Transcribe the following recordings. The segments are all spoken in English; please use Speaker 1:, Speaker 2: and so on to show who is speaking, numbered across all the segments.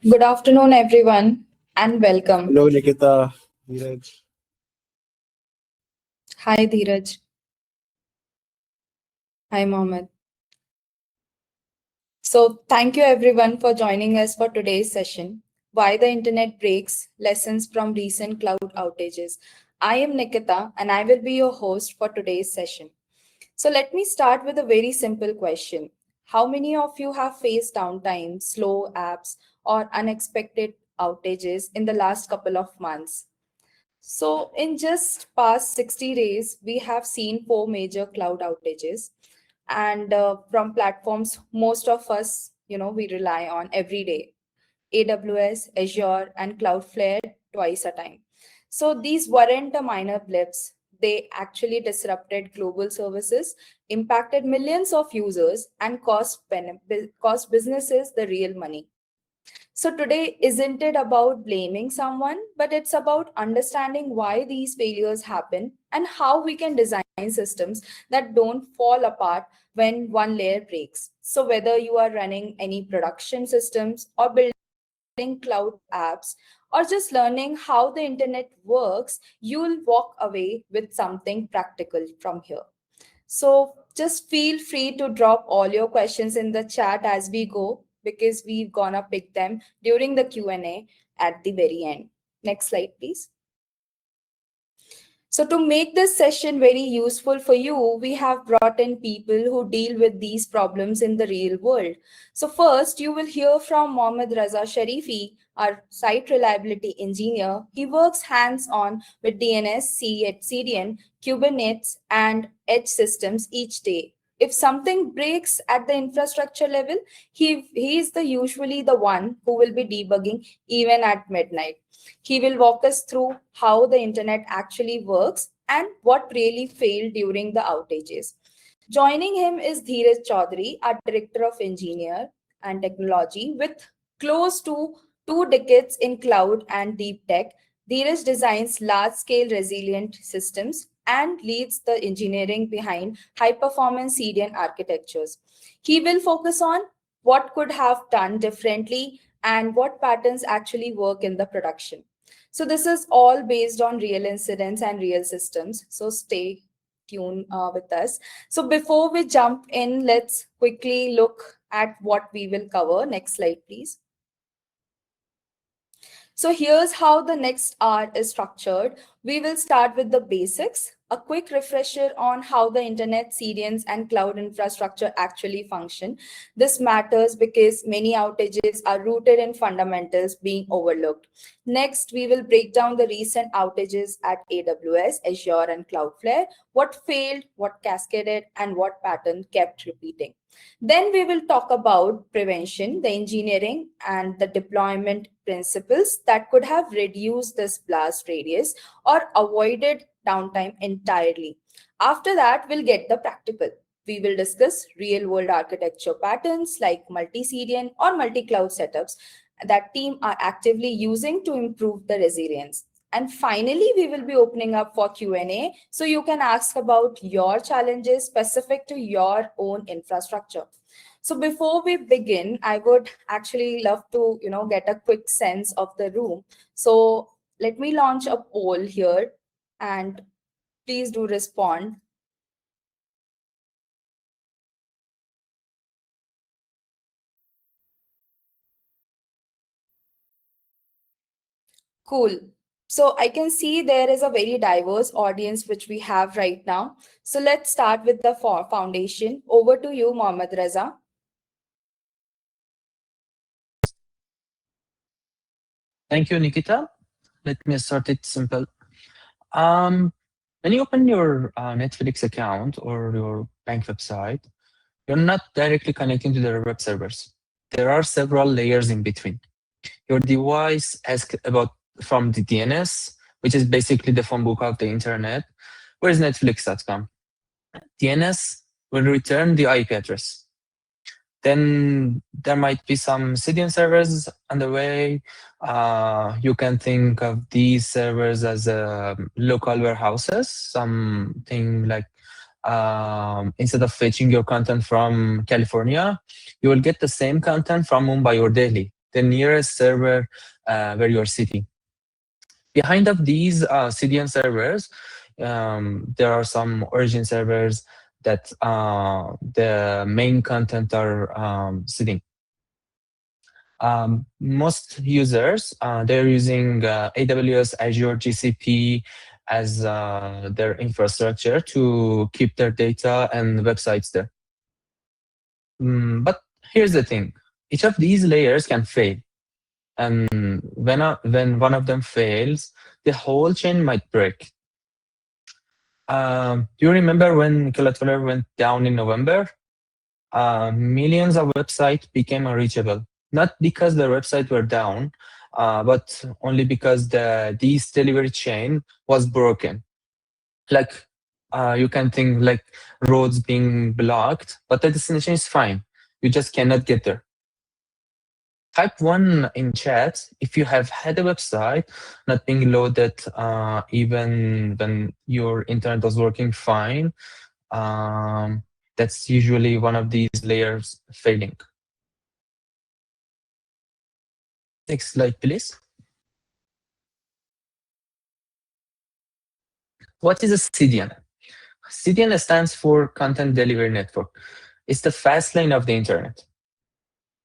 Speaker 1: Good afternoon, everyone, and welcome.
Speaker 2: Hello, Nikita. Neeraj.
Speaker 1: Hi, Dheeraj. Hi, Mohammed. So, thank you, everyone, for joining us for today's session Why the Internet Breaks Lessons from Recent Cloud Outages. I am Nikita, and I will be your host for today's session. So, let me start with a very simple question. How many of you have faced downtime, slow apps, or unexpected outages in the last couple of months? So, in just past 60 days, we have seen four major cloud outages, and from platforms most of us, we rely on every day: AWS, Azure, and Cloudflare twice a time. So these weren't a minor blips. They actually disrupted global services, impacted millions of users, and cost businesses the real money. So today isn't it about blaming someone, but it's about understanding why these failures happen and how we can design systems that don't fall apart when one layer breaks. So whether you are running any production systems or building cloud apps or just learning how the internet works, you'll walk away with something practical from here. So just feel free to drop all your questions in the chat as we go because we're gonna pick them during the Q&A at the very end. Next slide, please. So to make this session very useful for you, we have brought in people who deal with these problems in the real world. So first, you will hear from Mohammad Raza Sharifi, our site reliability engineer. He works hands-on with DNS, CDN, Kubernetes, and edge systems each day. If something breaks at the infrastructure level, he is usually the one who will be debugging even at midnight. He will walk us through how the internet actually works and what really failed during the outages. Joining him is Dheeraj Chaudhary, our Director of Engineer and Technology, with close to 2 decades in cloud and deep tech. Dheeraj designs large-scale resilient systems and leads the engineering behind high-performance CDN architectures. He will focus on what could have done differently and what patterns actually work in the production. So this is all based on real incidents and real systems. So stay tuned with us. So before we jump in, let's quickly look at what we will cover. Next slide, please. So here's how the next hour is structured. We will start with the basics, a quick refresher on how the internet, CDNs, and cloud infrastructure actually function. This matters because many outages are rooted in fundamentals being overlooked. Next, we will break down the recent outages at AWS, Azure, and Cloudflare, what failed, what cascaded, and what pattern kept repeating. Then we will talk about prevention, the engineering and the deployment principles that could have reduced this blast radius or avoided downtime entirely. After that, we'll get the practical. We will discuss real world architecture patterns like multi-CDN or multi-cloud setups that team are actively using to improve the resilience. And finally, we will be opening up for Q&A so you can ask about your challenges specific to your own infrastructure. So before we begin, I would actually love to, get a quick sense of the room. So let me launch a poll here and please do respond. Cool. So I can see there is a very diverse audience which we have right now. So let's start with the foundation. Over to you, Mohammad Raza.
Speaker 3: Thank you, Nikita. Let me start it simple. Um, when you open your Netflix account or your bank website, you're not directly connecting to their web servers. There are several layers in between. Your device asks about from the DNS, which is basically the phone book of the internet. Where is Netflix.com? DNS will return the IP address. Then there might be some CDN servers on the way. You can think of these servers as local warehouses, something like instead of fetching your content from California, you will get the same content from Mumbai or Delhi. the nearest server where you're sitting. Behind of these CDN servers, there are some origin servers that the main content are sitting. Most users, they're using AWS, Azure, GCP as their infrastructure to keep their data and websites there. But here's the thing. Each of these layers can fail. And when one of them fails, the whole chain might break. Do you remember when Cloudflare went down in November? Millions of websites became unreachable. Not because the websites were down, but only because this delivery chain was broken. Like you can think like roads being blocked, but the destination is fine. You just cannot get there. Type 1 in chat if you have had a website not being loaded even when your internet was working fine. That's usually one of these layers failing. Next slide, please. What is a CDN? CDN stands for Content Delivery Network. It's the fast lane of the internet.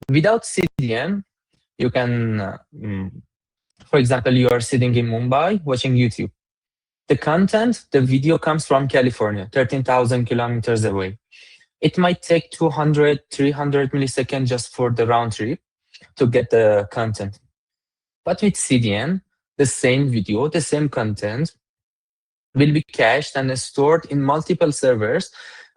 Speaker 3: Without CDN, you can, for example, you are sitting in Mumbai watching YouTube. The content, the video comes from California, 13,000 kilometers away. It might take 200, 300 milliseconds just for the round trip to get the content. But with CDN, the same video, the same content will be cached and stored in multiple servers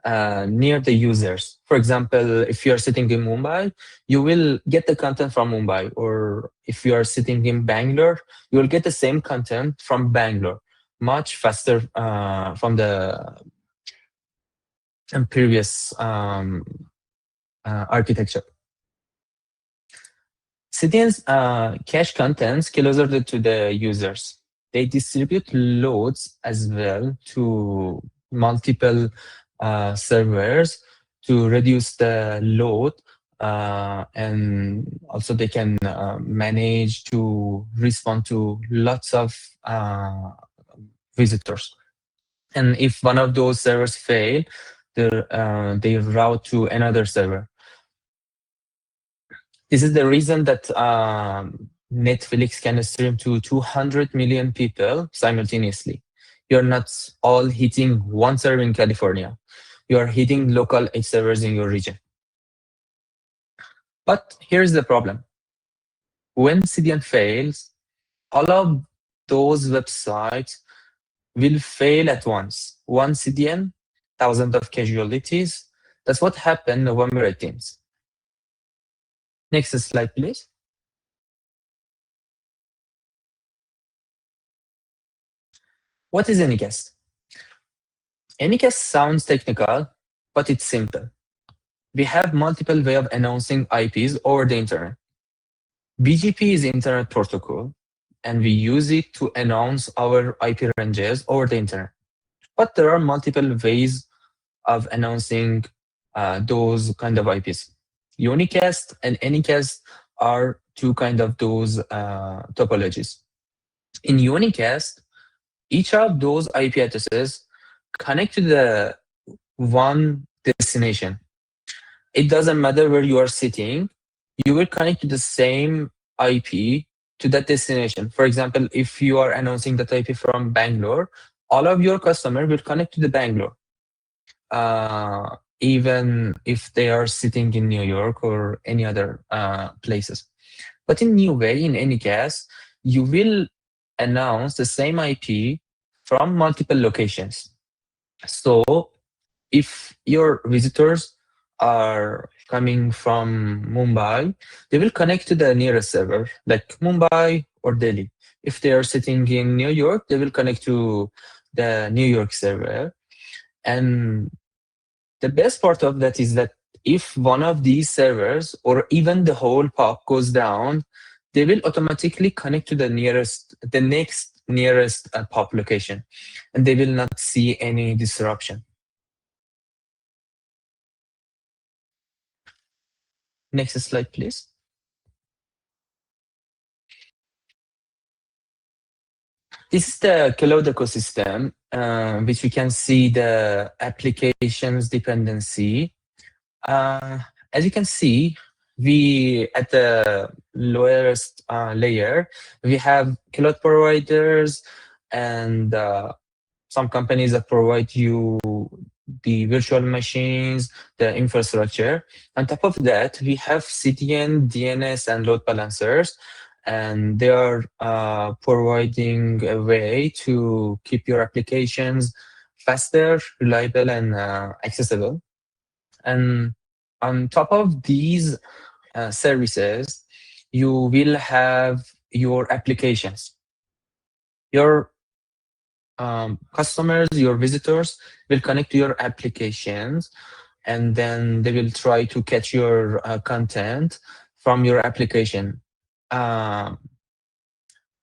Speaker 3: near the users. For example, if you are sitting in Mumbai, you will get the content from Mumbai. Or if you are sitting in Bangalore, you will get the same content from Bangalore, much faster from the previous architecture. CDNs cache contents closer to the users. They distribute loads as well to multiple servers to reduce the load, and also they can manage to respond to lots of visitors. And if one of those servers fail, they route to another server. This is the reason that Netflix can stream to 200 million people simultaneously. You're not all hitting one server in California. You are hitting local edge servers in your region. But here's the problem. When CDN fails, all of those websites will fail at once. One CDN, thousands of casualties. That's what happened November 18th. Next slide, please. What is Anycast? Anycast sounds technical, but it's simple. We have multiple ways of announcing IPs over the internet. BGP is Internet Protocol, and we use it to announce our IP ranges over the internet. But there are multiple ways of announcing those kind of IPs. Unicast and Anycast are two kind of those topologies. In Unicast, each of those IP addresses connect to the one destination. It doesn't matter where you are sitting, you will connect to the same IP to that destination. For example, if you are announcing that IP from Bangalore, all of your customers will connect to the Bangalore, even if they are sitting in New York or any other places. But in new way, in Anycast, you will announce the same IP from multiple locations. So if your visitors are coming from Mumbai, they will connect to the nearest server, like Mumbai or Delhi. If they are sitting in New York, they will connect to the New York server. And the best part of that is that if one of these servers or even the whole POP goes down, they will automatically connect to the next nearest POP location, and they will not see any disruption. Next slide, please. This is the cloud ecosystem, which we can see the applications dependency. As you can see, we at the lowest layer, we have cloud providers and some companies that provide you the virtual machines, the infrastructure. On top of that, we have CDN, DNS, and load balancers, and they are providing a way to keep your applications faster, reliable, and accessible. And on top of these services, you will have your applications. Your customers, your visitors will connect to your applications, and then they will try to catch your content from your application. Um,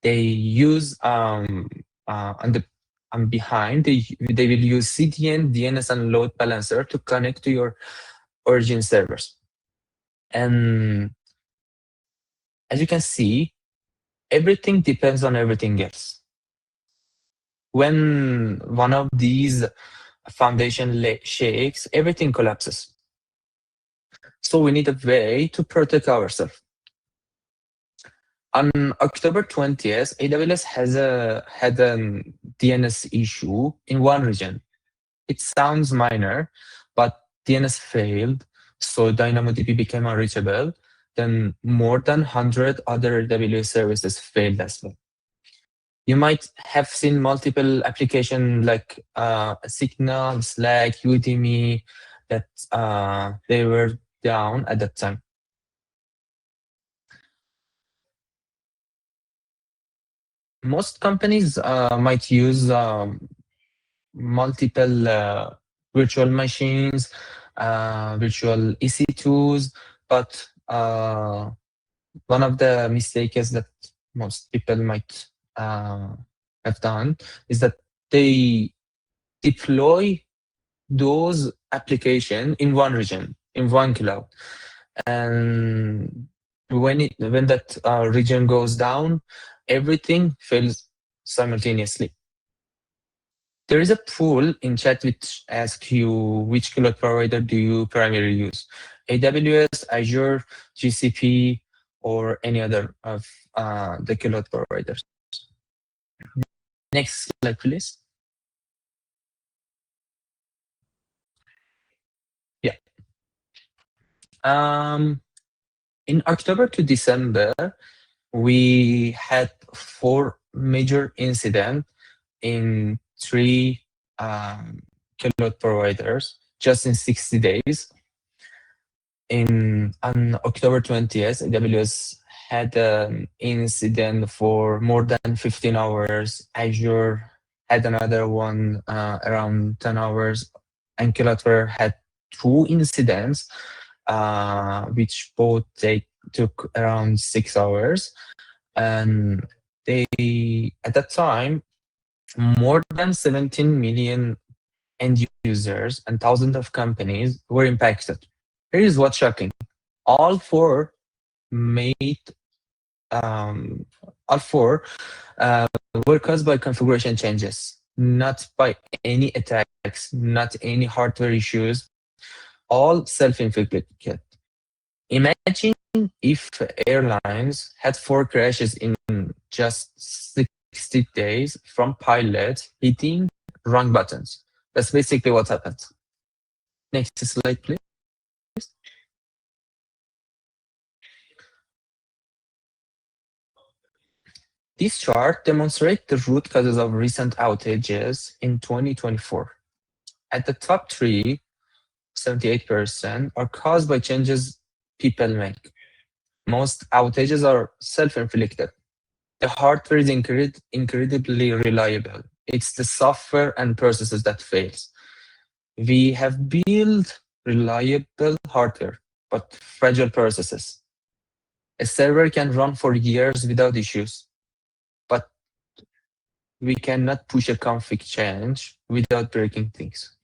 Speaker 3: they use on the behind they will use CDN, DNS, and load balancer to connect to your origin servers. And as you can see, everything depends on everything else. When one of these foundation shakes, everything collapses. So we need a way to protect ourselves. On October 20th, AWS had a DNS issue in one region. It sounds minor, but DNS failed, so DynamoDB became unreachable. Then more than 100 other AWS services failed as well. You might have seen multiple applications like Signal, Slack, Udemy, that they were down at that time. Most companies might use multiple virtual machines, virtual EC2s, but one of the mistakes that most people might have done is that they deploy those applications in one region, in one cloud. And when that region goes down, everything fails simultaneously. There is a poll in chat which asks you which cloud provider do you primarily use, AWS, Azure, GCP, or any other of the cloud providers. Next slide, please. Yeah. In October to December, we had 4 major incidents in 3 cloud providers just in 60 days. On October 20th, AWS had an incident for more than 15 hours. Azure had another one around 10 hours, and Cloudflare had 2 incidents, which both took around 6 hours. And at that time, more than 17 million end users and thousands of companies were impacted. Here is what's shocking. All four made all four were caused by configuration changes, not by any attacks, not any hardware issues, all self-inflicted. Imagine if airlines had 4 crashes in just 60 days from pilots hitting wrong buttons. That's basically what happened. Next slide, please. This chart demonstrates the root causes of recent outages in 2024. At the top 3, 78% are caused by changes people make. Most outages are self-inflicted. The hardware is incredibly reliable. It's the software and processes that fails. We have built reliable hardware, but fragile processes. A server can run for years without issues, but we cannot push a config change without breaking things.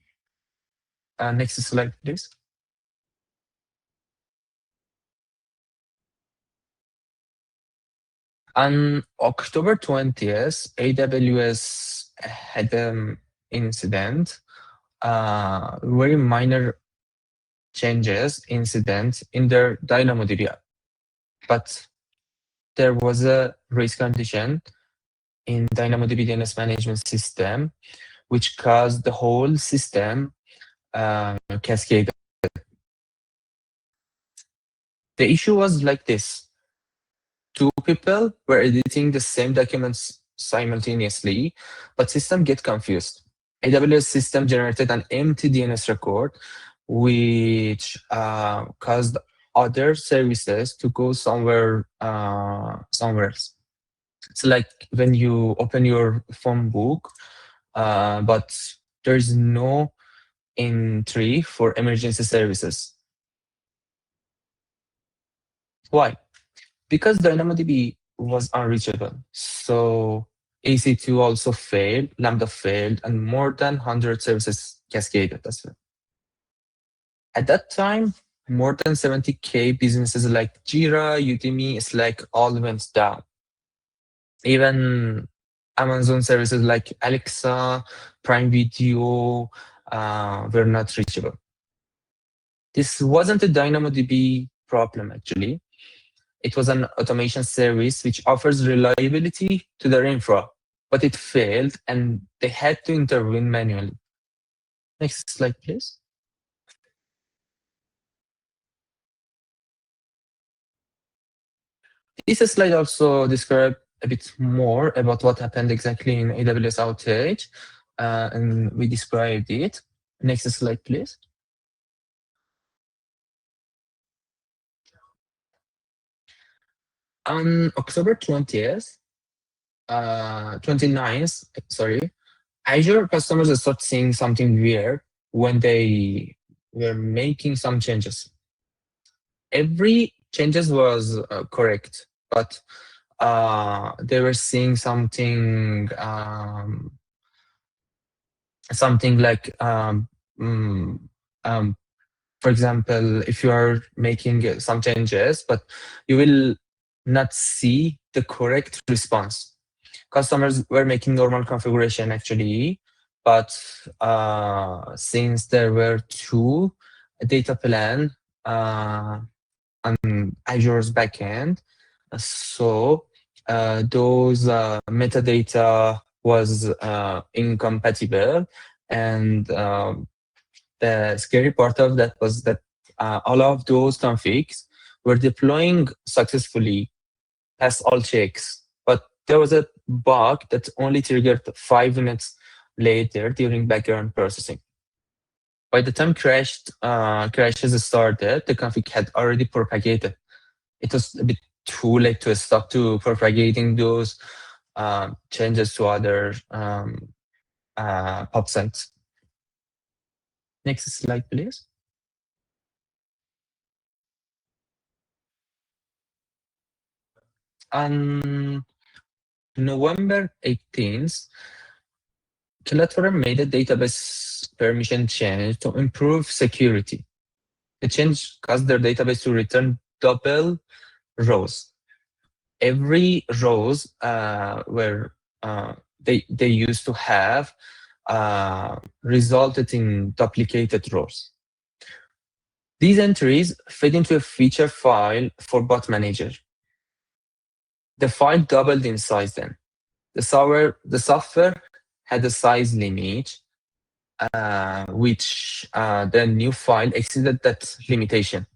Speaker 3: Next slide, please. On October 20th, AWS had an incident, very minor changes incident in their DynamoDB app. But there was a race condition in DynamoDB DNS management system, which caused the whole system cascade. The issue was like this. Two people were editing the same documents simultaneously, but system get confused. AWS system generated an empty DNS record, which caused other services to go somewhere else. It's like when you open your phone book, but there's no entry for emergency services. Why? Because DynamoDB was unreachable. So EC2 also failed, Lambda failed, and more than 100 services cascaded as well. At that time, more than 70K businesses like Jira, Udemy, Slack all went down. Even Amazon services like Alexa, Prime Video were not reachable. This wasn't a DynamoDB problem, actually. It was an automation service which offers reliability to their infra, but it failed and they had to intervene manually. Next slide, please. This slide also describes a bit more about what happened exactly in AWS outage, and we described it. Next slide, please. On October 20th, 29th, sorry, Azure customers start seeing something weird when they were making some changes. Every changes was correct, but they were seeing something like for example, if you are making some changes, but you will not see the correct response. Customers were making normal configuration actually, but since there were two data plan on Azure's backend, so those metadata was incompatible, and the scary part of that was that all of those configs were deploying successfully, past all checks, but there was a bug that only triggered 5 minutes later during background processing. By the time crashes started, the config had already propagated. It was a bit too late to stop to propagating those changes to other pub sites. Next slide, please. On November 18th, Cloudflare made a database permission change to improve security. The change caused their database to return double rows. Every rows where they used to have resulted in duplicated rows. These entries fed into a feature file for Bot Manager. The file doubled in size then. The software had a size limit, which the new file exceeded that limitation.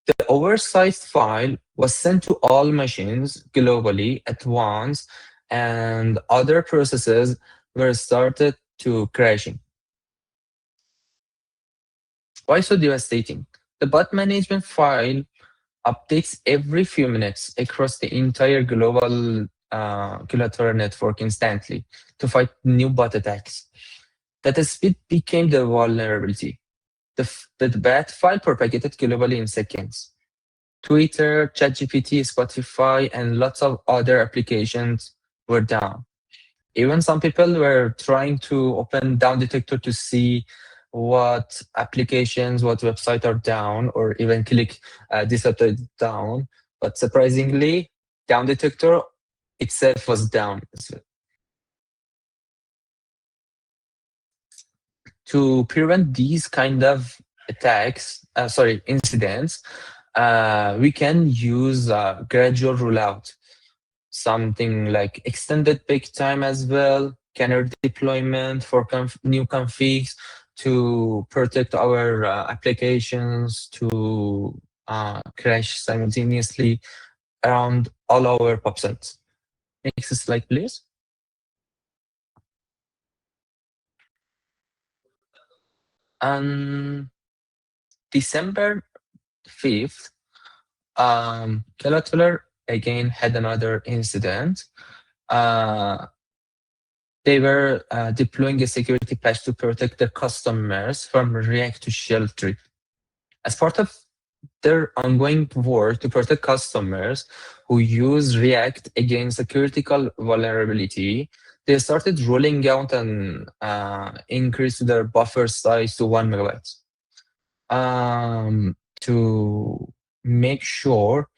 Speaker 3: The oversized file was sent to all machines globally at once, and other processes were started to crashing. Why so devastating? The bot management file updates every few minutes across the entire global Cloudflare network instantly to fight new bot attacks. That speed became the vulnerability. The bad file propagated globally in seconds. Twitter, ChatGPT, Spotify, and lots of other applications were down. Even some people were trying to open down detector to see what applications, what websites are down, or even click this update down. But surprisingly, down detector itself was down as well. To prevent these kind of incidents, we can use gradual rollout, something like extended peak time as well, canary deployment for new configs to protect our applications to crash simultaneously around all our pub sites. Next slide, please. On December 5th, Cloudflare again had another incident. They were deploying a security patch to protect their customers from React to shell tree. As part of their ongoing work to protect customers who use React against a critical vulnerability, they started rolling out an increase their buffer size to 1 megabyte to make sure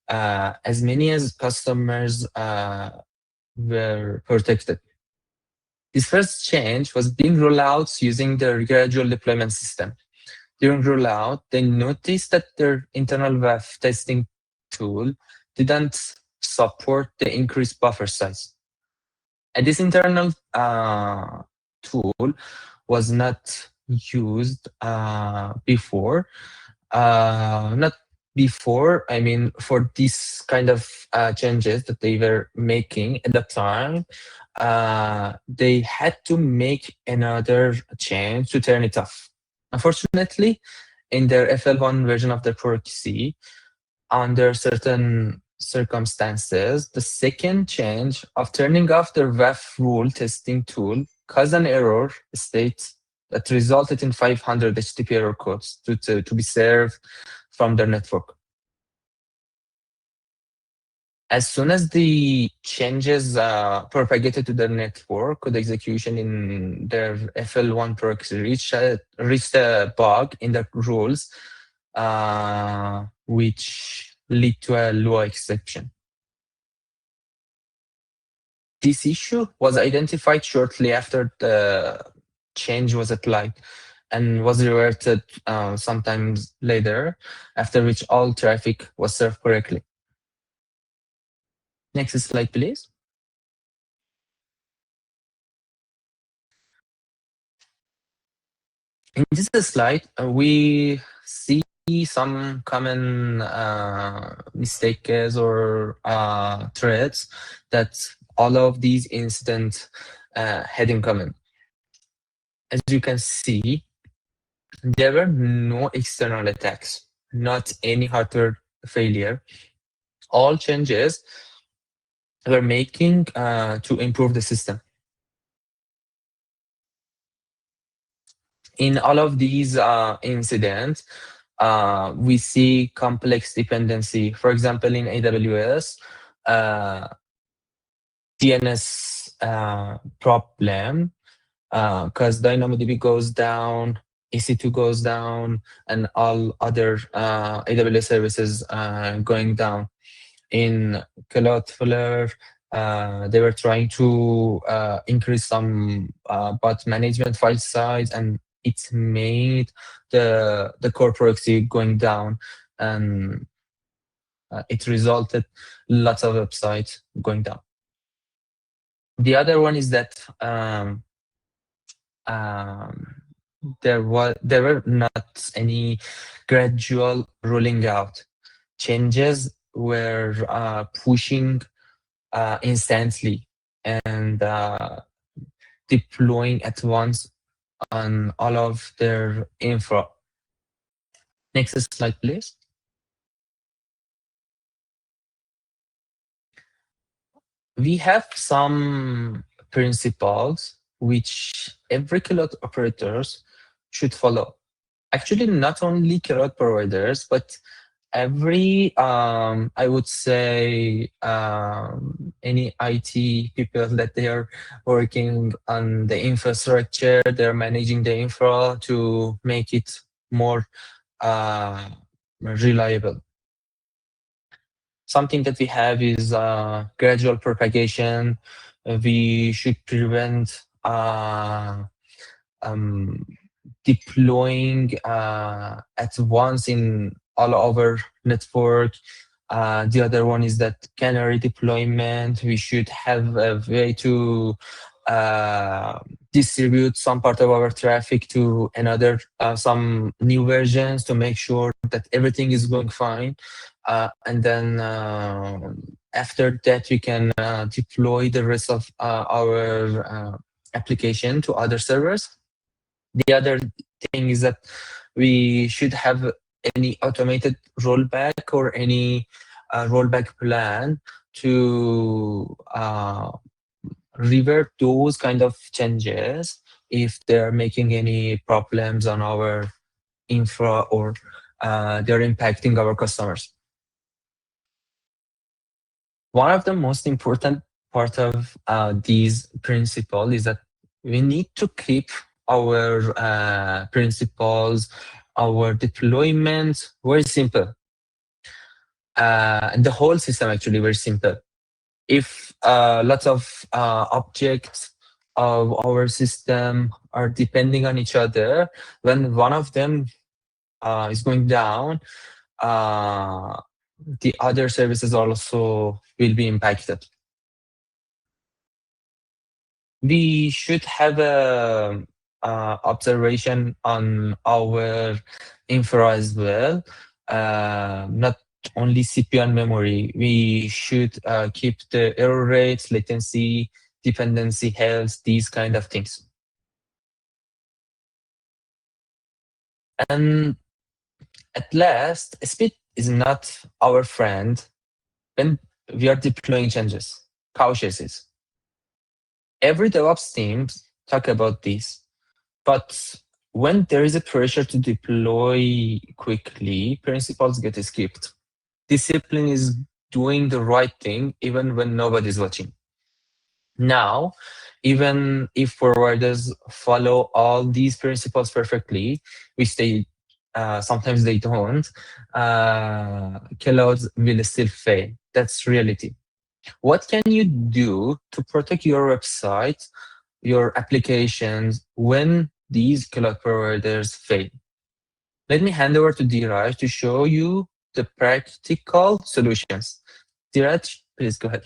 Speaker 3: as many as customers were protected. This first change was being rolled out using the gradual deployment system. During rollout, they noticed that their internal web testing tool didn't support the increased buffer size. And this internal tool was not used before. Not before, I mean, for this kind of changes that they were making at the time, they had to make another change to turn it off. Unfortunately, in their FL1 version of the proxy, under certain circumstances, the second change of turning off the WAF rule testing tool caused an error state that resulted in 500 HTTP error codes to be served from their network. As soon as the changes propagated to their network, code execution in their FL1 proxy reached a bug in the rules, which lead to a Lua exception. This issue was identified shortly after the change was applied and was reverted sometimes later, after which all traffic was served correctly. Next slide, please. In this slide, we see some common mistakes or threads that all of these incidents had in common. As you can see, there were no external attacks, not any hardware failure. All changes were making to improve the system. In all of these incidents, we see complex dependency. For example, in AWS, DNS problem, because DynamoDB goes down, EC2 goes down, and all other AWS services going down. In Cloudflare, they were trying to increase some bot management file size, and it made the core proxy going down, and it resulted lots of websites going down. The other one is that there were not any gradual rolling out. Changes were pushing instantly and deploying at once on all of their infra. Next slide, please. We have some principles which every cloud operators should follow. Actually, not only cloud providers, but every, I would say, any IT people that they are working on the infrastructure, they're managing the infra to make it more reliable. something that we have is gradual propagation. We should prevent deploying at once in all over network. The other one is that canary deployment. We should have a way to distribute some part of our traffic to another, some new versions to make sure that everything is going fine. And then after that, we can deploy the rest of our application to other servers. The other thing is that we should have any automated rollback or any rollback plan to revert those kind of changes if they're making any problems on our infra or they're impacting our customers. One of the most important part of these principles is that we need to keep our principles, our deployment very simple. And the whole system actually very simple. If lots of objects of our system are depending on each other, when one of them is going down, the other services also will be impacted. We should have a observation on our infra as well, not only CPU and memory. We should keep the error rates, latency, dependency health, these kind of things. And at last, speed is not our friend when we are deploying changes. Cautious is. Every DevOps team talk about this, but when there is a pressure to deploy quickly, principles get skipped. Discipline is doing the right thing even when nobody's watching. Now, even if forwarders follow all these principles perfectly, which they sometimes they don't, killouts will still fail. That's reality. What can you do to protect your website, your applications when these cloud providers fail? Let me hand over to Dheeraj to show you the practical solutions. Dheeraj, please go ahead.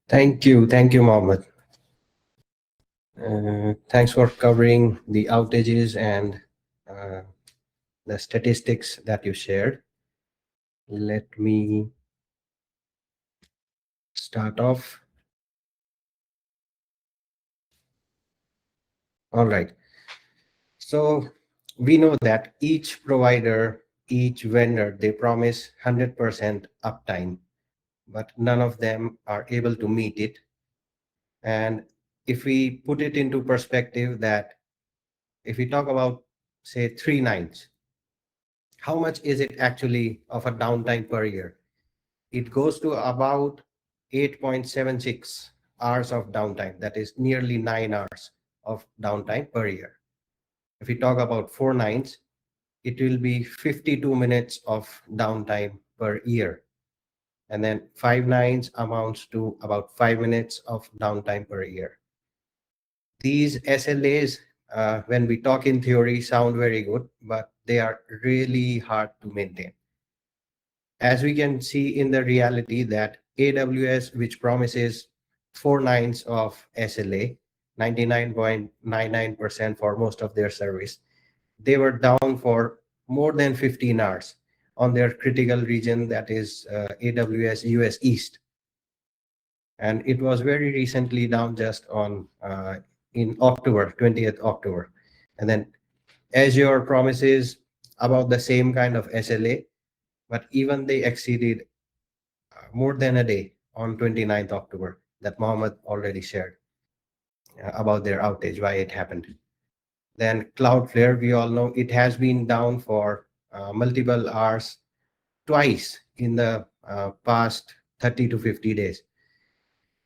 Speaker 2: Thank you, Mohammed. Thanks for covering the outages and the statistics that you shared. Let me start off. All right. So we know that each provider, each vendor, they promise 100% uptime, but none of them are able to meet it. And if we put it into perspective that if we talk about, say, 3 nines, how much is it actually of a downtime per year? It goes to about 8.76 hours of downtime. That is nearly 9 hours of downtime per year. If we talk about 4 nines, it will be 52 minutes of downtime per year. And then 5 nines amounts to about 5 minutes of downtime per year. These SLAs, when we talk in theory, sound very good, but they are really hard to maintain. As we can see in the reality that AWS, which promises 4 nines of SLA, 99.99% for most of their service, they were down for more than 15 hours on their critical region, that is AWS US East. And it was very recently down just on in October, 20th October. And then Azure promises about the same kind of SLA, but even they exceeded more than a day on 29th October that Mohammed already shared about their outage, why it happened. Then Cloudflare, we all know it has been down for multiple hours twice in the past 30 to 50 days.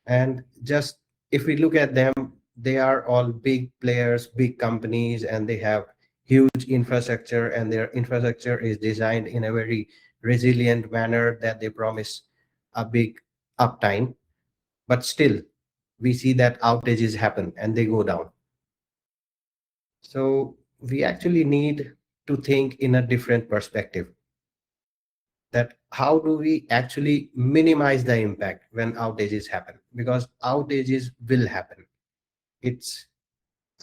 Speaker 2: And just if we look at them, they are all big players, big companies, and they have huge infrastructure, and their infrastructure is designed in a very resilient manner that they promise a big uptime. But still, we see that outages happen and they go down. So we actually need to think in a different perspective, that how do we actually minimize the impact when outages happen? Because outages will happen. It's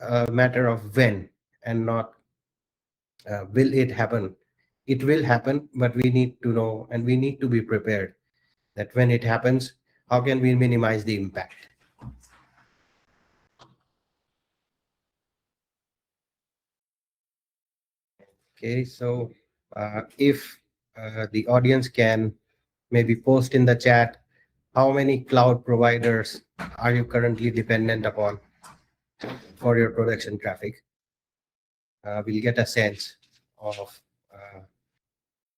Speaker 2: a matter of when and not will it happen. It will happen, but we need to know and we need to be prepared that when it happens, how can we minimize the impact? Okay, so if the audience can maybe post in the chat, how many cloud providers are you currently dependent upon for your production traffic? We'll get a sense of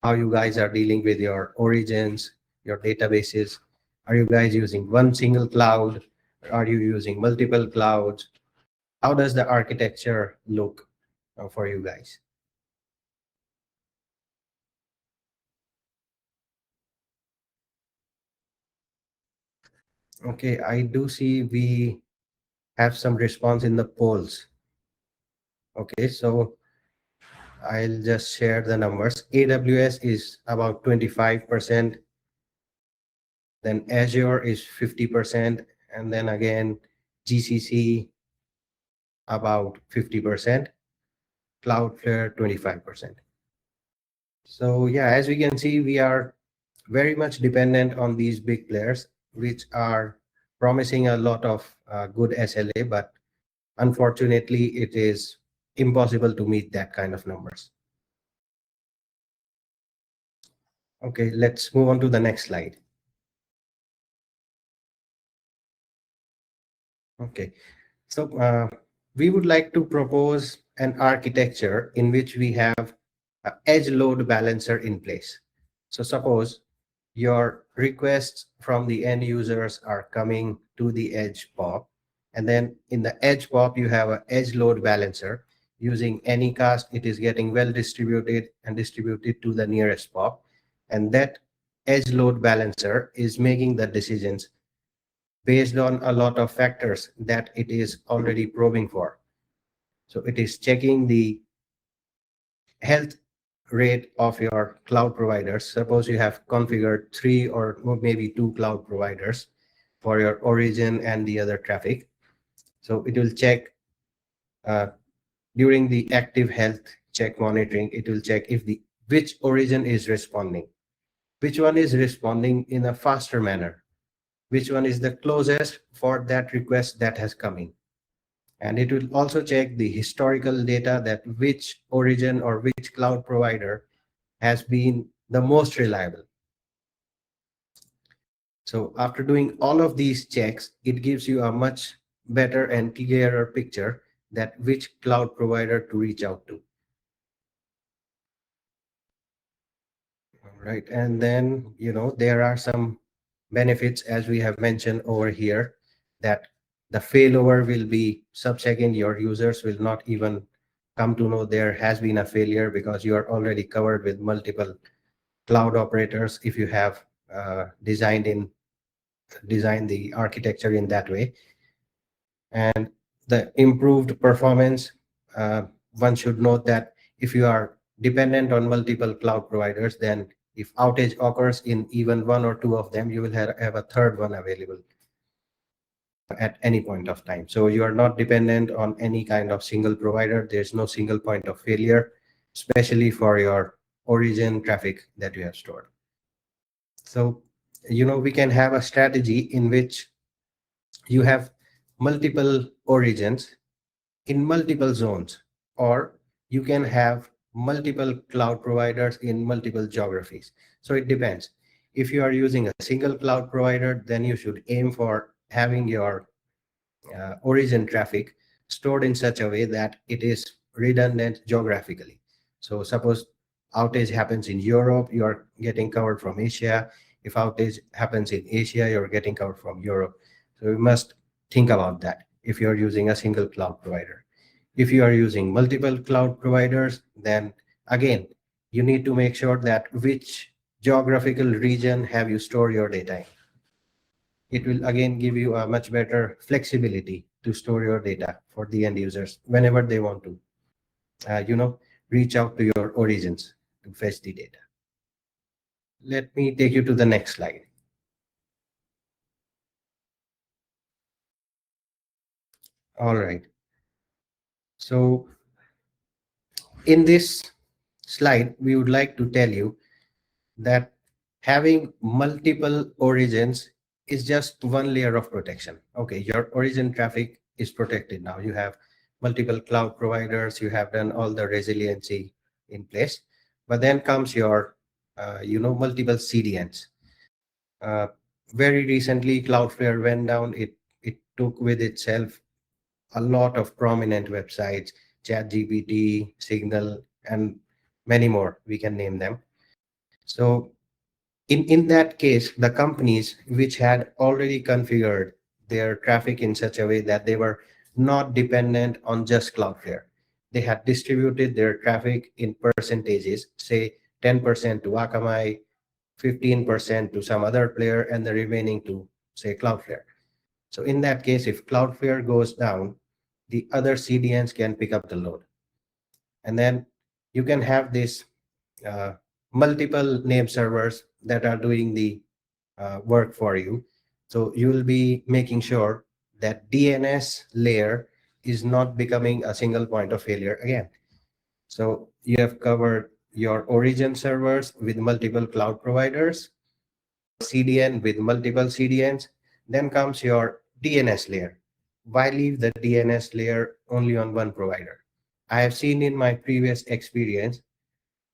Speaker 2: how you guys are dealing with your origins, your databases. Are you guys using one single cloud? Are you using multiple clouds? How does the architecture look for you guys? Okay, I do see we have some response in the polls. Okay, so I'll just share the numbers. AWS is about 25%, then Azure is 50%, and then again GCC about 50%, Cloudflare 25%. So yeah, as we can see, we are very much dependent on these big players, which are promising a lot of good SLA, but unfortunately, it is impossible to meet that kind of numbers. Okay, let's move on to the next slide. Okay, so we would like to propose an architecture in which we have an edge load balancer in place. So suppose your requests from the end users are coming to the edge POP, and then in the edge POP you have an edge load balancer. Using Anycast, it is getting well distributed and distributed to the nearest POP, and that edge load balancer is making the decisions based on a lot of factors that it is already probing for. So it is checking the health rate of your cloud providers. Suppose you have configured 3 or maybe 2 cloud providers for your origin and the other traffic. So it will check during the active health check monitoring, it will check if the which origin is responding, which one is responding in a faster manner, which one is the closest for that request that has come in. And it will also check the historical data that which origin or which cloud provider has been the most reliable. So after doing all of these checks, it gives you a much better and clearer picture that which cloud provider to reach out to. All right, and then, there are some benefits, as we have mentioned over here, that the failover will be sub-second. Your users will not even come to know there has been a failure because you are already covered with multiple cloud operators if you have designed the architecture in that way. And the improved performance, one should note that if you are dependent on multiple cloud providers, then if outage occurs in even one or two of them, you will have a third one available at any point of time. So you are not dependent on any kind of single provider. There's no single point of failure, especially for your origin traffic that you have stored. So, we can have a strategy in which you have multiple origins in multiple zones, or you can have multiple cloud providers in multiple geographies. So it depends. If you are using a single cloud provider, then you should aim for having your origin traffic stored in such a way that it is redundant geographically. So suppose outage happens in Europe, you are getting covered from Asia. If outage happens in Asia, you're getting covered from Europe. So you must think about that if you're using a single cloud provider. If you are using multiple cloud providers, then again, you need to make sure that which geographical region have you store your data in. It will again give you a much better flexibility to store your data for the end users whenever they want to, reach out to your origins to fetch the data. Let me take you to the next slide. All right. So in this slide, we would like to tell you that having multiple origins is just one layer of protection. Okay, your origin traffic is protected now. You have multiple cloud providers, you have done all the resiliency in place, but then comes your, multiple CDNs. Very recently, Cloudflare went down. It took with itself a lot of prominent websites, ChatGPT, Signal, and many more. We can name them. So in that case, the companies which had already configured their traffic in such a way that they were not dependent on just Cloudflare. They had distributed their traffic in percentages, say 10% to Akamai, 15% to some other player, and the remaining to, say, Cloudflare. So in that case, if Cloudflare goes down, the other CDNs can pick up the load. And then you can have this multiple name servers that are doing the work for you. So you will be making sure that DNS layer is not becoming a single point of failure again. So you have covered your origin servers with multiple cloud providers, CDN with multiple CDNs, then comes your DNS layer. Why leave the DNS layer only on one provider? I have seen in my previous experience,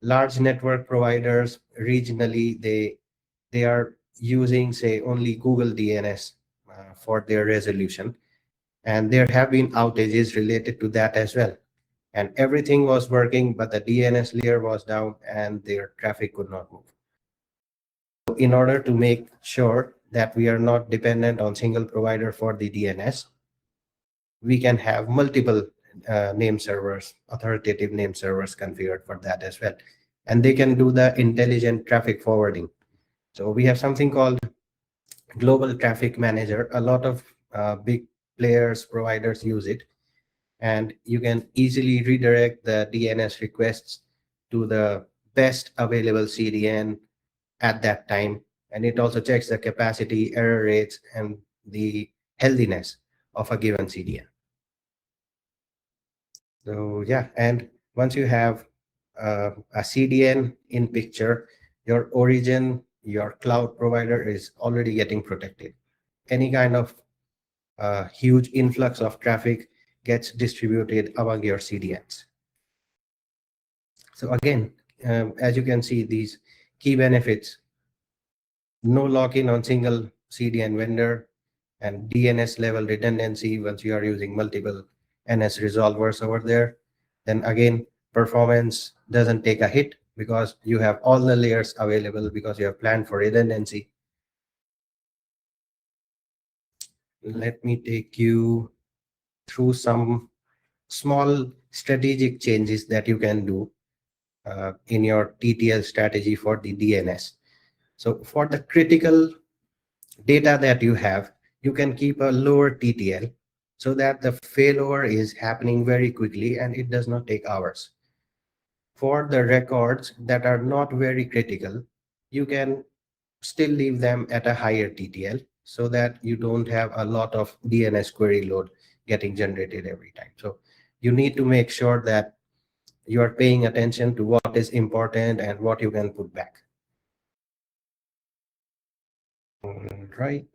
Speaker 2: large network providers regionally, they are using, say, only Google DNS for their resolution. And there have been outages related to that as well. And everything was working, but the DNS layer was down and their traffic could not move. So in order to make sure that we are not dependent on single provider for the DNS, we can have multiple name servers, authoritative name servers configured for that as well. And they can do the intelligent traffic forwarding. So we have something called Global Traffic Manager. A lot of big players, providers use it. And you can easily redirect the DNS requests to the best available CDN at that time. And it also checks the capacity, error rates, and the healthiness of a given CDN. So yeah, and once you have a CDN in picture, your origin, your cloud provider is already getting protected. Any kind of huge influx of traffic gets distributed among your CDNs. So again, as you can see, these key benefits: no lock-in on single CDN vendor, and DNS level redundancy once you are using multiple NS resolvers over there. Then again, performance doesn't take a hit because you have all the layers available because you have planned for redundancy. Let me take you through some small strategic changes that you can do in your TTL strategy for the DNS. So for the critical data that you have, you can keep a lower TTL so that the failover is happening very quickly and it does not take hours. For the records that are not very critical, you can still leave them at a higher TTL so that you don't have a lot of DNS query load getting generated every time. So you need to make sure that you are paying attention to what is important and what you can put back. All right,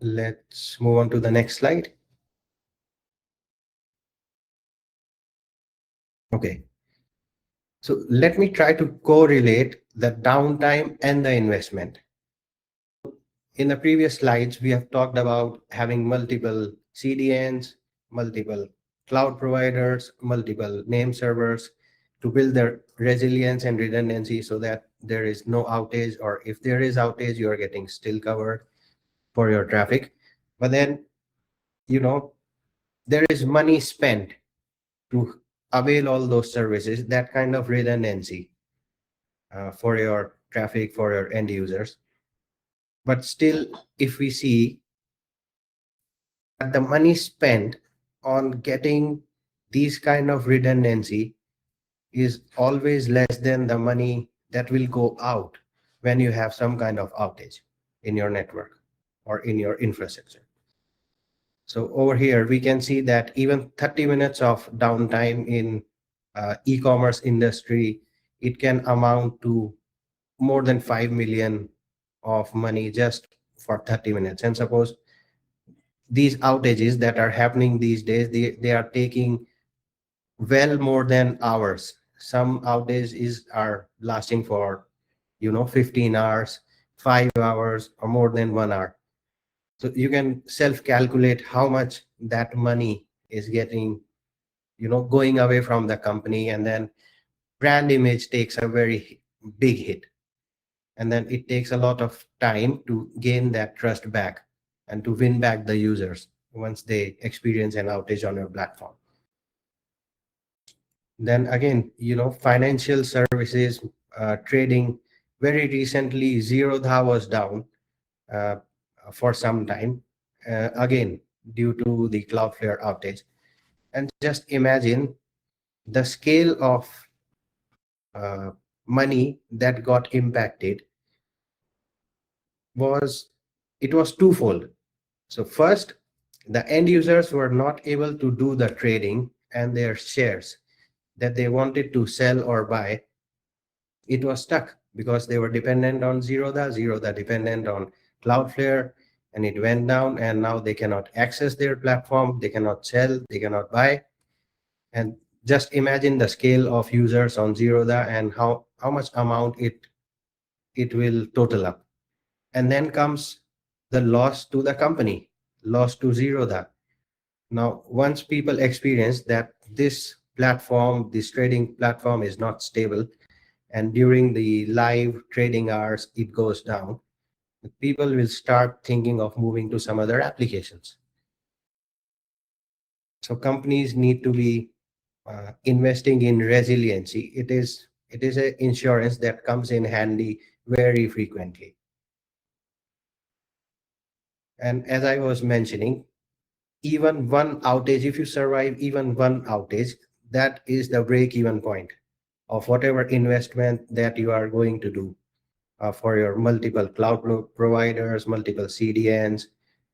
Speaker 2: let's move on to the next slide. Okay, so let me try to correlate the downtime and the investment. In the previous slides, we have talked about having multiple CDNs, multiple cloud providers, multiple name servers to build their resilience and redundancy so that there is no outage, or if there is outage, you are getting still covered for your traffic. But then, there is money spent to avail all those services, that kind of redundancy for your traffic, for your end users. But still, if we see that the money spent on getting these kind of redundancy is always less than the money that will go out when you have some kind of outage in your network or in your infrastructure. So over here, we can see that even 30 minutes of downtime in e-commerce industry, it can amount to more than 5 million of money just for 30 minutes. And suppose these outages that are happening these days, they are taking well more than hours. Some outages are lasting for 15 hours, 5 hours, or more than 1 hour. So you can self calculate how much that money is getting going away from the company. And then brand image takes a very big hit, and then it takes a lot of time to gain that trust back and to win back the users once they experience an outage on your platform. Then again, financial services, trading. Very recently, Zerodha was down uh, for some time, again due to the Cloudflare outage. And just imagine the scale of uh, money that got impacted was twofold. So first, the end users were not able to do the trading, and their shares that they wanted to sell or buy, it was stuck because they were dependent on Zerodha dependent on Cloudflare, and it went down, and now they cannot access their platform, they cannot sell, they cannot buy. And just imagine the scale of users on Zerodha and how much amount it will total up. And then comes the loss to the company, loss to Zerodha. Now, once people experience that this platform, this trading platform is not stable, and during the live trading hours, it goes down, people will start thinking of moving to some other applications. So companies need to be investing in resiliency. It is an insurance that comes in handy very frequently. And as I was mentioning, even one outage, if you survive even one outage, that is the break-even point of whatever investment that you are going to do for your multiple cloud providers, multiple CDNs,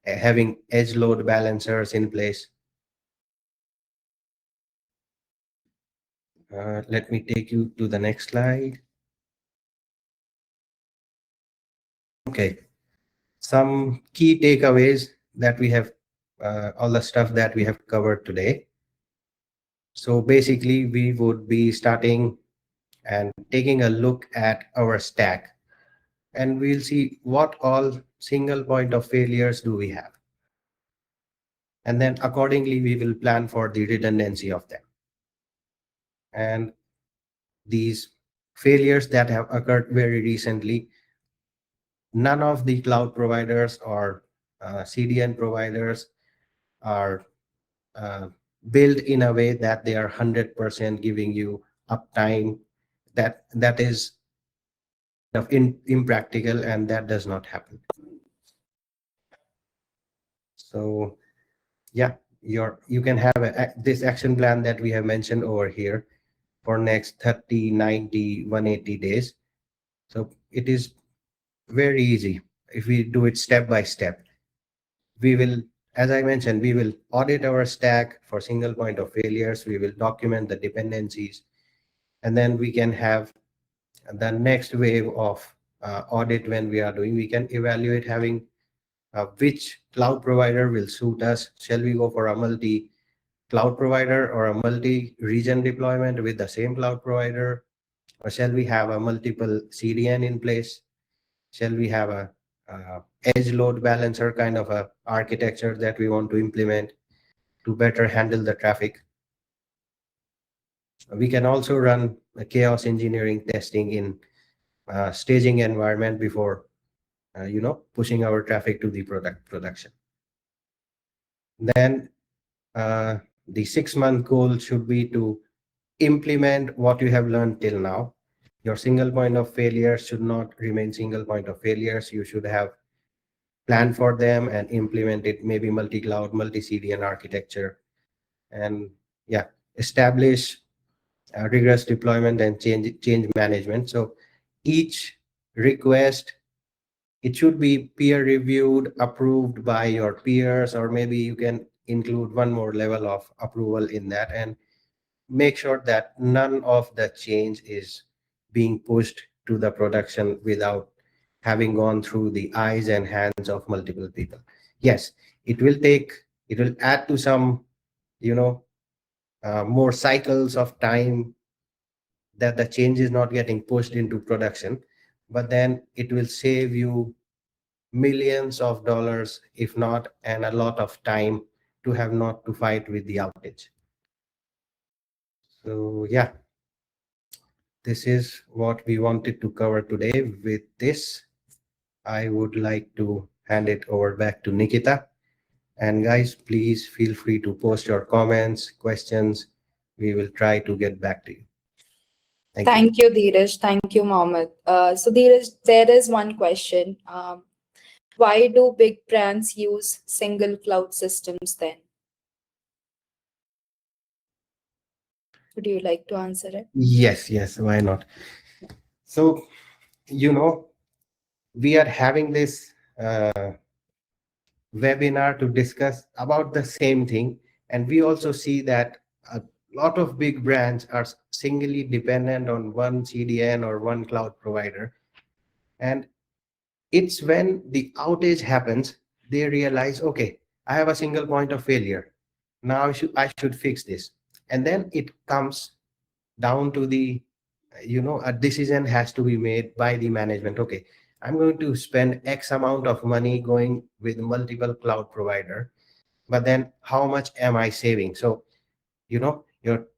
Speaker 2: having edge load balancers in place. Let me take you to the next slide. Okay, some key takeaways that we have, all the stuff that we have covered today. So basically, we would be starting and taking a look at our stack, and we'll see what all single point of failures do we have. And then accordingly, we will plan for the redundancy of them. And these failures that have occurred very recently, none of the cloud providers or CDN providers are built in a way that they are 100% giving you uptime. That is impractical, and that does not happen. So yeah, you can have this action plan that we have mentioned over here for next 30, 90, 180 days. So it is very easy if we do it step by step. We will, as I mentioned, we will audit our stack for single point of failures. We will document the dependencies, and then we can have the next wave of audit. When we are doing, we can evaluate having which cloud provider will suit us. Shall we go for a multi cloud provider or a multi-region deployment with the same cloud provider? Or shall we have a multiple CDN in place? Shall we have a edge load balancer kind of a architecture that we want to implement to better handle the traffic? We can also run a chaos engineering testing in staging environment before pushing our traffic to the production. Then The 6-month goal should be to implement what you have learned till now. Your single point of failure should not remain single point of failures. You should have planned for them and implement it, maybe multi-cloud, multi-CDN architecture, and yeah, establish rigorous deployment and change management. So each request, it should be peer reviewed, approved by your peers, or maybe you can include one more level of approval in that, and make sure that none of the change is being pushed to the production without having gone through the eyes and hands of multiple people. Yes, it will add to some, you know, more cycles of time that the change is not getting pushed into production, but then it will save you millions of dollars, if not, and a lot of time to have not to fight with the outage. So yeah, this is what we wanted to cover today. With this, I would like to hand it over back to Nikita. And guys, please feel free to post your comments, questions. We will try to get back to you. Thank you.
Speaker 1: Thank you, Dheeraj. Thank you, Mohammed. So, Dheeraj, there is one question. Why do big brands use single cloud systems then? Would you like to answer it?
Speaker 2: Yes, why not? So, you know, we are having this webinar to discuss about the same thing. And we also see that a lot of big brands are singly dependent on one CDN or one cloud provider. And it's when the outage happens, they realize, okay, I have a single point of failure. Now I should fix this. And then it comes down to the, a decision has to be made by the management. Okay, I'm going to spend X amount of money going with multiple cloud provider, but then how much am I saving? So, your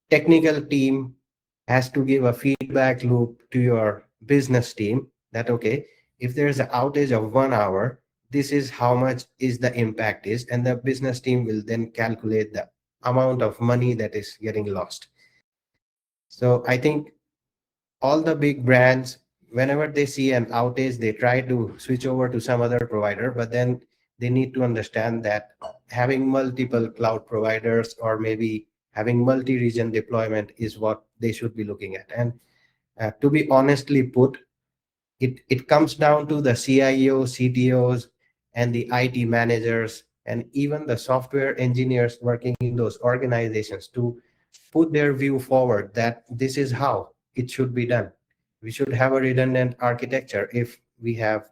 Speaker 2: technical team has to give a feedback loop to your business team that, okay, if there's an outage of 1 hour, this is how much is the impact is, and the business team will then calculate the amount of money that is getting lost. So I think all the big brands, whenever they see an outage, they try to switch over to some other provider, but then they need to understand that having multiple cloud providers or maybe having multi-region deployment is what they should be looking at. And to be honestly put, it comes down to the CIOs, CTOs, and the IT managers, and even the software engineers working in those organizations to put their view forward that this is how it should be done. We should have a redundant architecture if we have,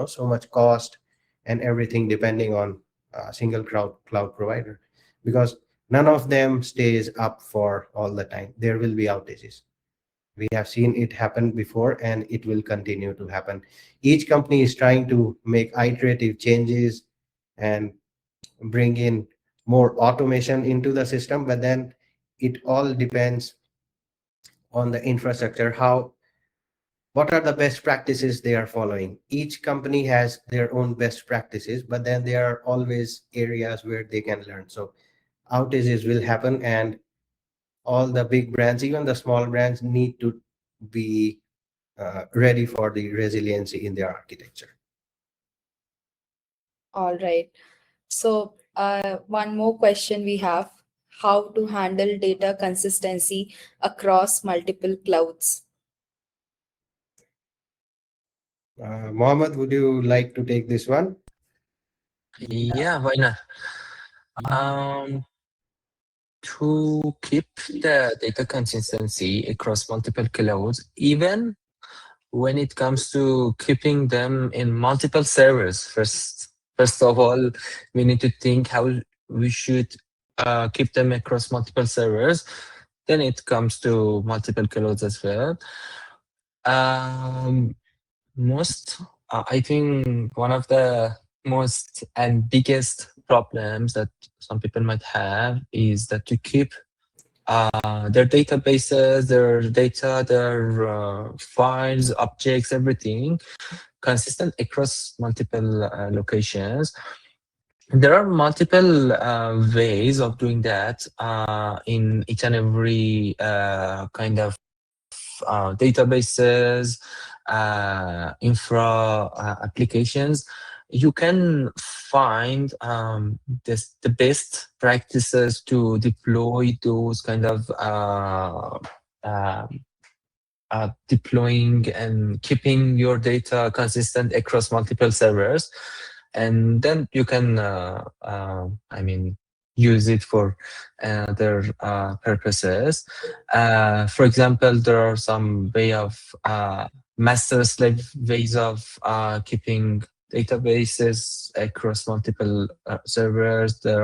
Speaker 2: so much cost and everything depending on a single cloud provider, because none of them stays up for all the time. There will be outages. We have seen it happen before, and it will continue to happen. Each company is trying to make iterative changes and bring in more automation into the system, but then it all depends on the infrastructure, what are the best practices they are following. Each company has their own best practices, but then there are always areas where they can learn. So outages will happen, and all the big brands, even the small brands, need to be ready for the resiliency in their architecture.
Speaker 1: All right. So, one more question we have: how to handle data consistency across multiple clouds?
Speaker 2: Mohammed, would you like to take this one?
Speaker 3: Yeah, why not? To keep the data consistency across multiple clouds, even when it comes to keeping them in multiple servers, first of all, we need to think how we should keep them across multiple servers. Then it comes to multiple clouds as well. I think one of the most and biggest problems that some people might have is that to keep their databases, their data, their files, objects, everything consistent across multiple locations. There are multiple ways of doing that in each and every kind of databases, infra applications. You can find the best practices to deploy those kind of uh, deploying and keeping your data consistent across multiple servers, and then you can use it for other purposes. For example, there are some way of master slave ways of keeping databases across multiple servers. There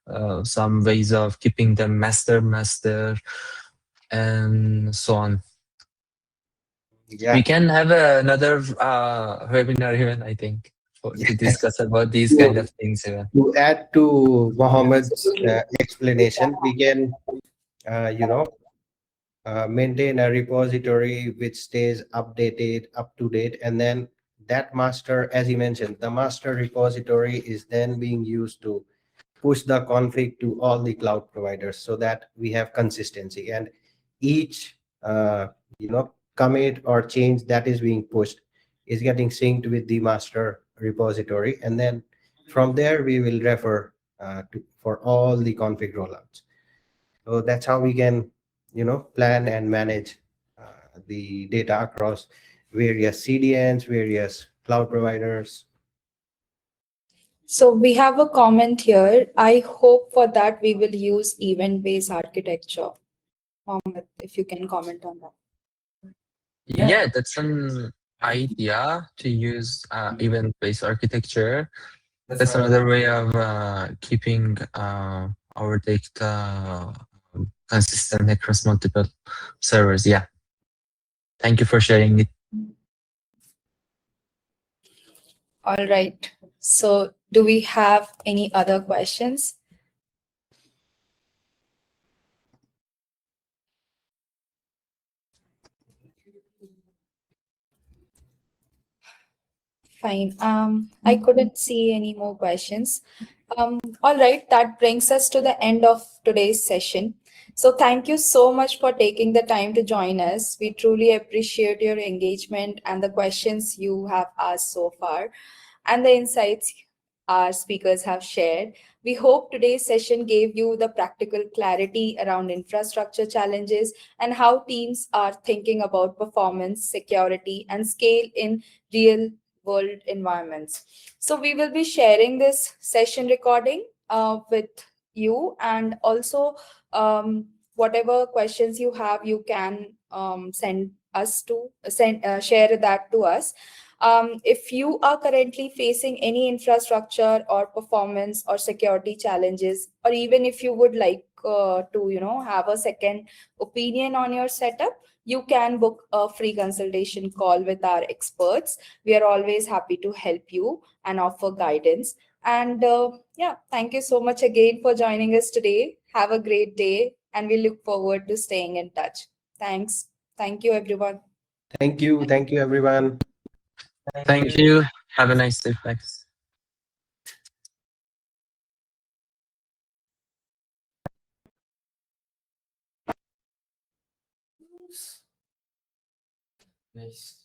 Speaker 3: are some ways of keeping them master and so on.
Speaker 2: Yeah.
Speaker 3: We can have another webinar even, I think, to discuss about these kind of things even.
Speaker 2: To add to Mohammed's explanation, we can, maintain a repository which stays updated, up to date, and then that master, as you mentioned, the master repository is then being used to push the config to all the cloud providers so that we have consistency, and each commit or change that is being pushed is getting synced with the master repository, and then from there we will refer for all the config rollouts. So that's how we can plan and manage the data across various CDNs, various cloud providers.
Speaker 1: So we have a comment here. I hope for that we will use event-based architecture. Mohammed, if you can comment on that.
Speaker 3: Yeah, that's an idea to use event-based architecture. That's another way of keeping our data consistent across multiple servers. Yeah. Thank you for sharing it.
Speaker 1: All right. So do we have any other questions? Fine. I couldn't see any more questions. All right, that brings us to the end of today's session. So thank you so much for taking the time to join us. We truly appreciate your engagement and the questions you have asked so far and the insights our speakers have shared. We hope today's session gave you the practical clarity around infrastructure challenges and how teams are thinking about performance, security, and scale in real world environments. So we will be sharing this session recording with you, and also whatever questions you have, you can share that to us. If you are currently facing any infrastructure or performance or security challenges, or even if you would like to have a second opinion on your setup, you can book a free consultation call with our experts. We are always happy to help you and offer guidance. And yeah, thank you so much again for joining us today. Have a great day, and we look forward to staying in touch. Thanks. Thank you, everyone.
Speaker 2: Thank you, everyone.
Speaker 3: Thank you. Have a nice day. Thanks.
Speaker 4: Nice.